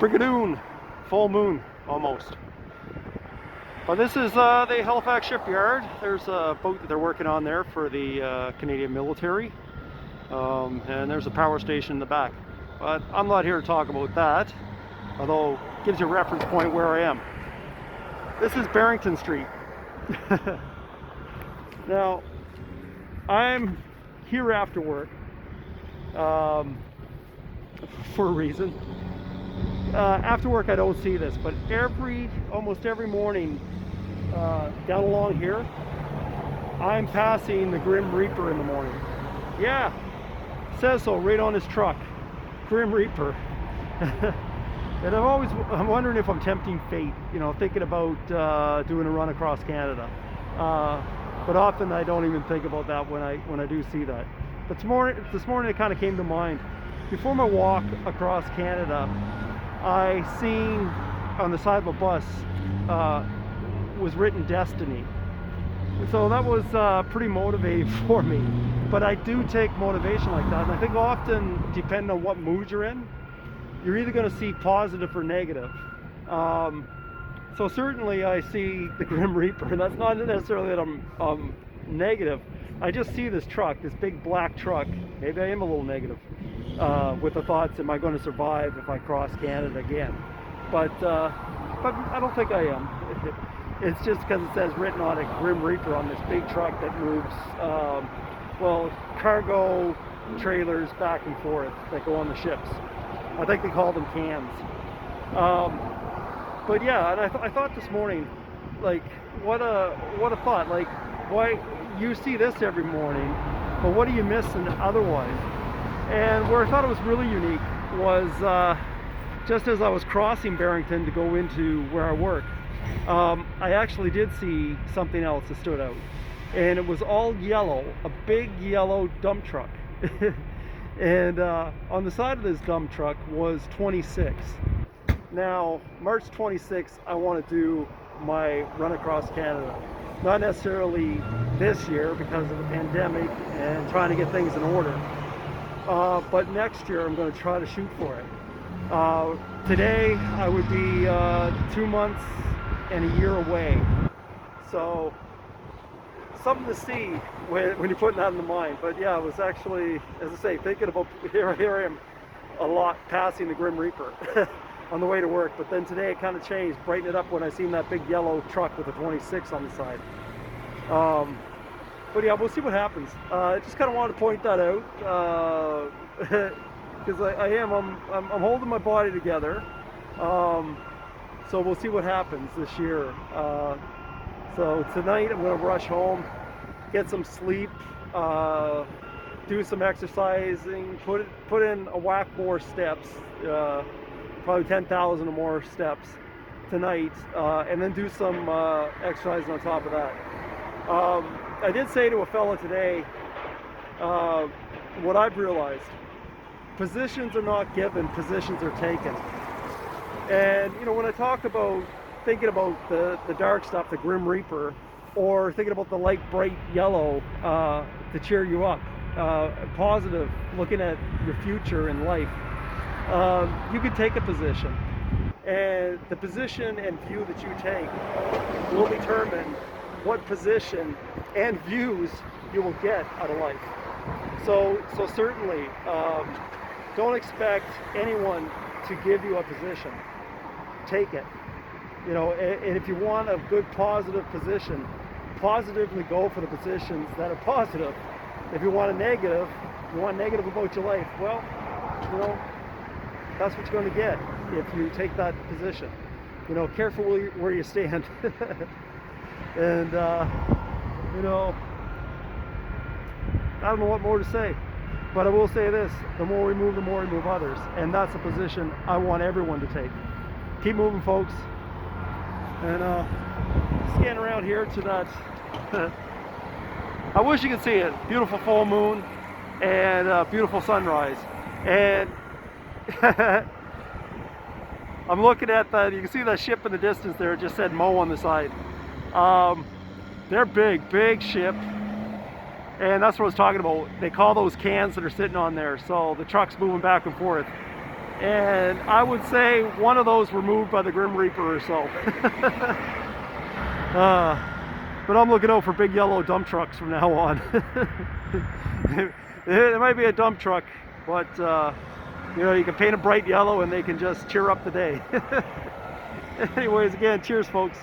Brigadoon, full moon almost. But this is the Halifax shipyard. There's a boat that they're working on there for the Canadian military, and there's a power station in the back. But I'm not here to talk about that, although it gives you a reference point where I am. This is Barrington Street. Now, I'm here after work for a reason. After work I don't see this, but almost every morning down along here I'm passing the Grim Reaper in the morning. Yeah, says so right on his truck, Grim Reaper. And I'm wondering if I'm tempting fate, you know, thinking about doing a run across Canada. But often I don't even think about that when I do see that. But this morning it kind of came to mind. Before my walk across Canada, I seen on the side of a bus was written Destiny. So that was pretty motivating for me. But I do take motivation like that, and I think often, depending on what mood you're in, you're either going to see positive or negative. So certainly I see the Grim Reaper, and that's not necessarily that I'm negative. I just see this truck, this big black truck. Maybe I am a little negative with the thoughts, am I going to survive if I cross Canada again? But I don't think I am. It's just because it says written on it, Grim Reaper, on this big truck that moves, well, cargo trailers back and forth that go on the ships. I think they call them cans. But yeah, and I thought this morning, like, what a thought. Like, why you see this every morning, but what are you missing otherwise? And where I thought it was really unique was just as I was crossing Barrington to go into where I work, I actually did see something else that stood out, and it was all yellow, a big yellow dump truck. And on the side of this dump truck was 26. Now, March 26th, I want to do my run across Canada. Not necessarily this year because of the pandemic and trying to get things in order. But next year, I'm going to try to shoot for it. Today, I would be 2 months and a year away. So, something to see when you're putting that in the mind. But yeah, I was actually, as I say, thinking about, here I am a lot passing the Grim Reaper on the way to work. But then today it kind of changed, brightened it up when I seen that big yellow truck with a 26 on the side. But yeah, we'll see what happens. I just kind of wanted to point that out because I'm holding my body together. So we'll see what happens this year. So tonight I'm going to rush home, get some sleep, do some exercising, put in a whack more steps, probably 10,000 or more steps tonight, and then do some exercising on top of that. I did say to a fella today, what I've realized, positions are not given, positions are taken. And you know, when I talk about thinking about the dark stuff, the Grim Reaper, or thinking about the light bright yellow to cheer you up, positive, looking at your future in life, you can take a position, and the position and view that you take will determine what position and views you will get out of life. So certainly don't expect anyone to give you a position. Take it. You know, and if you want a good positive position, positively go for the positions that are positive. If you want negative about your life, well, you know, that's what you're going to get if you take that position. You know, careful where you stand. And you know, I don't know what more to say, but I will say this: the more we move others, and that's a position I want everyone to take. Keep moving, folks. And scan around here to that. I wish you could see it. Beautiful full moon and beautiful sunrise. And I'm looking at that. You can see that ship in the distance there. It just said Mo on the side. They're big ship. And that's what I was talking about. They call those cans that are sitting on there. So the truck's moving back and forth. And I would say one of those were moved by the Grim Reaper or so. But I'm looking out for big yellow dump trucks from now on. It might be a dump truck, but you know, you can paint them bright yellow and they can just cheer up the day. Anyways, again, cheers folks.